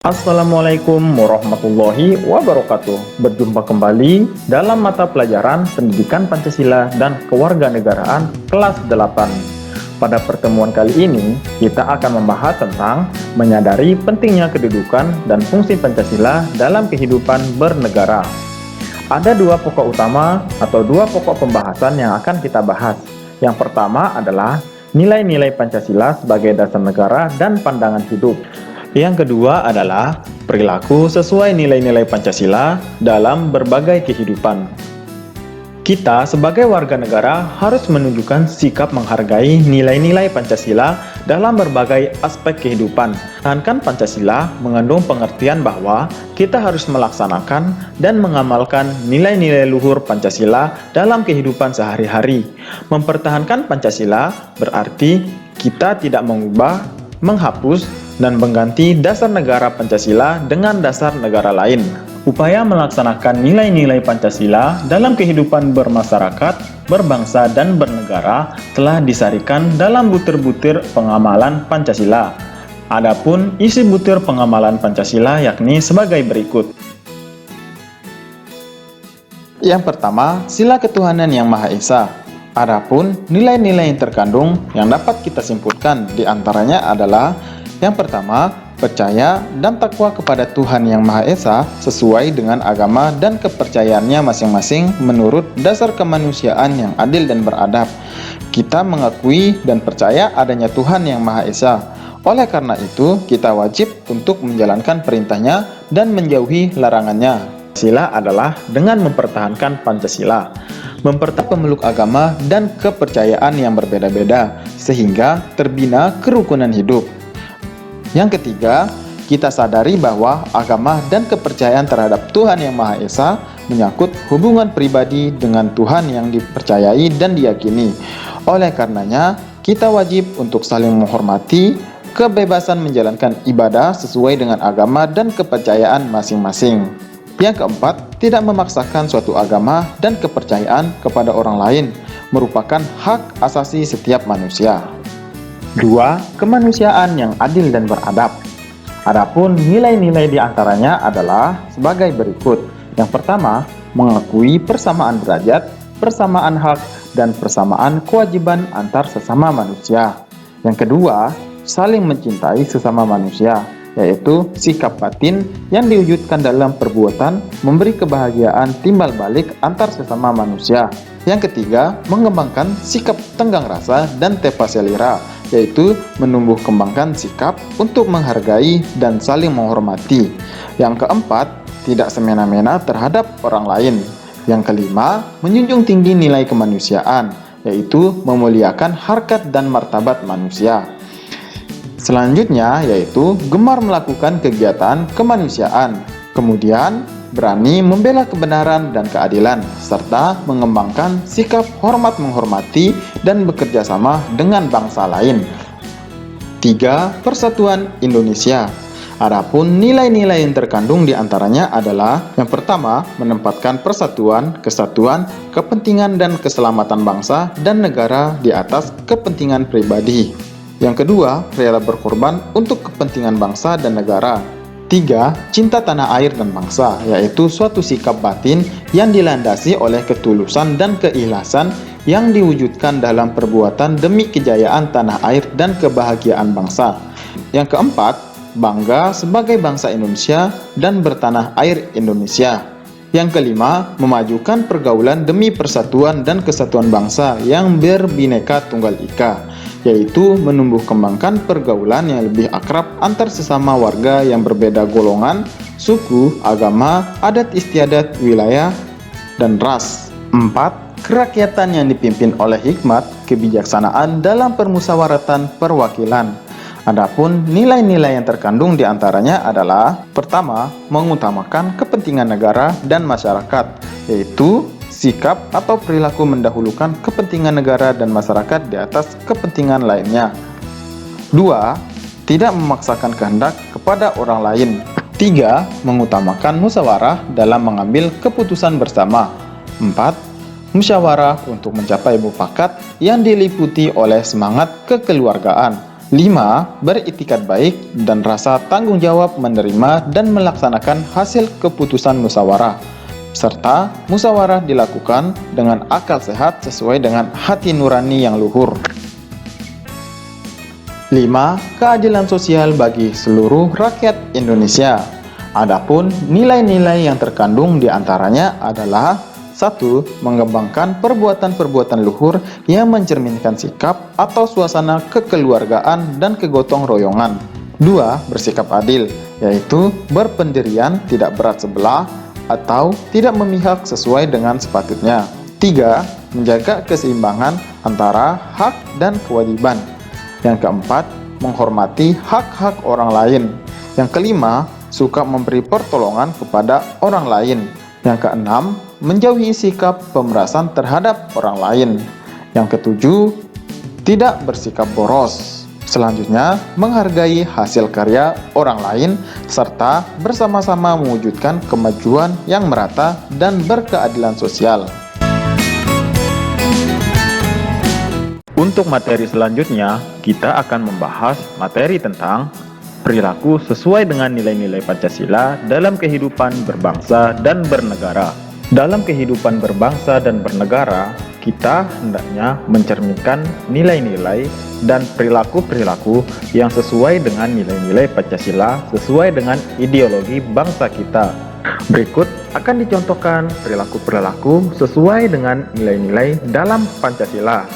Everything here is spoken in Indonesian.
Assalamualaikum warahmatullahi wabarakatuh. Berjumpa kembali dalam mata pelajaran Pendidikan Pancasila dan Kewarganegaraan kelas 8. Pada pertemuan kali ini, kita akan membahas tentang menyadari pentingnya kedudukan dan fungsi Pancasila dalam kehidupan bernegara. Ada dua pokok utama atau dua pokok pembahasan yang akan kita bahas. Yang pertama adalah nilai-nilai Pancasila sebagai dasar negara dan pandangan hidup. Yang kedua adalah perilaku sesuai nilai-nilai Pancasila dalam berbagai kehidupan. Kita sebagai warga negara harus menunjukkan sikap menghargai nilai-nilai Pancasila dalam berbagai aspek kehidupan. Sedangkan Pancasila mengandung pengertian bahwa kita harus melaksanakan dan mengamalkan nilai-nilai luhur Pancasila dalam kehidupan sehari-hari. Mempertahankan Pancasila berarti kita tidak mengubah, menghapus, dan mengganti dasar negara Pancasila dengan dasar negara lain. Upaya melaksanakan nilai-nilai Pancasila dalam kehidupan bermasyarakat, berbangsa, dan bernegara telah disarikan dalam butir-butir pengamalan Pancasila. Adapun isi butir pengamalan Pancasila yakni sebagai berikut. Yang pertama, sila ketuhanan yang Maha Esa. Adapun nilai-nilai yang terkandung yang dapat kita simpulkan diantaranya adalah yang pertama, percaya dan takwa kepada Tuhan Yang Maha Esa sesuai dengan agama dan kepercayaannya masing-masing menurut dasar kemanusiaan yang adil dan beradab. Kita mengakui dan percaya adanya Tuhan Yang Maha Esa. Oleh karena itu, kita wajib untuk menjalankan perintahnya dan menjauhi larangannya. Pancasila adalah dengan mempertahankan Pancasila, mempertahankan pemeluk agama dan kepercayaan yang berbeda-beda, sehingga terbina kerukunan hidup. Yang ketiga, kita sadari bahwa agama dan kepercayaan terhadap Tuhan Yang Maha Esa menyangkut hubungan pribadi dengan Tuhan yang dipercayai dan diyakini. Oleh karenanya, kita wajib untuk saling menghormati kebebasan menjalankan ibadah sesuai dengan agama dan kepercayaan masing-masing. Yang keempat, tidak memaksakan suatu agama dan kepercayaan kepada orang lain merupakan hak asasi setiap manusia. 2. Kemanusiaan yang adil dan beradab. Adapun nilai-nilai diantaranya adalah sebagai berikut. Yang pertama, mengakui persamaan derajat, persamaan hak, dan persamaan kewajiban antar sesama manusia. Yang kedua, saling mencintai sesama manusia, yaitu sikap batin yang diwujudkan dalam perbuatan memberi kebahagiaan timbal balik antar sesama manusia. Yang ketiga, mengembangkan sikap tenggang rasa dan tepa selera, yaitu menumbuh kembangkan sikap untuk menghargai dan saling menghormati. Yang keempat, tidak semena-mena terhadap orang lain. Yang kelima, menjunjung tinggi nilai kemanusiaan, yaitu memuliakan harkat dan martabat manusia. Selanjutnya yaitu gemar melakukan kegiatan kemanusiaan, kemudian berani membela kebenaran dan keadilan, serta mengembangkan sikap hormat menghormati dan bekerja sama dengan bangsa lain. 3. Persatuan Indonesia. Adapun nilai-nilai yang terkandung diantaranya adalah yang pertama, menempatkan persatuan, kesatuan, kepentingan dan keselamatan bangsa dan negara di atas kepentingan pribadi. Yang kedua, rela berkorban untuk kepentingan bangsa dan negara. 3. Cinta tanah air dan bangsa, yaitu suatu sikap batin yang dilandasi oleh ketulusan dan keikhlasan yang diwujudkan dalam perbuatan demi kejayaan tanah air dan kebahagiaan bangsa. Yang keempat, bangga sebagai bangsa Indonesia dan bertanah air Indonesia. Yang kelima, memajukan pergaulan demi persatuan dan kesatuan bangsa yang berbineka tunggal ika, yaitu menumbuh kembangkan pergaulan yang lebih akrab antar sesama warga yang berbeda golongan, suku, agama, adat istiadat, wilayah, dan ras. 4. Kerakyatan yang dipimpin oleh hikmat, kebijaksanaan dalam permusyawaratan perwakilan. Adapun nilai-nilai yang terkandung diantaranya adalah pertama, mengutamakan kepentingan negara dan masyarakat, yaitu sikap atau perilaku mendahulukan kepentingan negara dan masyarakat di atas kepentingan lainnya. 2. Tidak memaksakan kehendak kepada orang lain. 3. Mengutamakan musyawarah dalam mengambil keputusan bersama. 4. Musyawarah untuk mencapai mufakat yang diliputi oleh semangat kekeluargaan. 5. Beritikat baik dan rasa tanggung jawab menerima dan melaksanakan hasil keputusan musyawarah, serta musyawarah dilakukan dengan akal sehat sesuai dengan hati nurani yang luhur. 5. Keadilan sosial bagi seluruh rakyat Indonesia. Adapun nilai-nilai yang terkandung di antaranya adalah 1. Mengembangkan perbuatan-perbuatan luhur yang mencerminkan sikap atau suasana kekeluargaan dan kegotong royongan. 2. Bersikap adil, yaitu berpendirian tidak berat sebelah atau tidak memihak sesuai dengan sepatutnya. 3. Menjaga keseimbangan antara hak dan kewajiban. Yang keempat, menghormati hak-hak orang lain. Yang kelima, suka memberi pertolongan kepada orang lain. Yang keenam, menjauhi sikap pemerasan terhadap orang lain. Yang ketujuh, tidak bersikap boros. Selanjutnya, menghargai hasil karya orang lain serta bersama-sama mewujudkan kemajuan yang merata dan berkeadilan sosial. Untuk materi selanjutnya, kita akan membahas materi tentang perilaku sesuai dengan nilai-nilai Pancasila dalam kehidupan berbangsa dan bernegara. Dalam kehidupan berbangsa dan bernegara, kita hendaknya mencerminkan nilai-nilai dan perilaku-perilaku yang sesuai dengan nilai-nilai Pancasila sesuai dengan ideologi bangsa kita. Berikut akan dicontohkan perilaku-perilaku sesuai dengan nilai-nilai dalam Pancasila.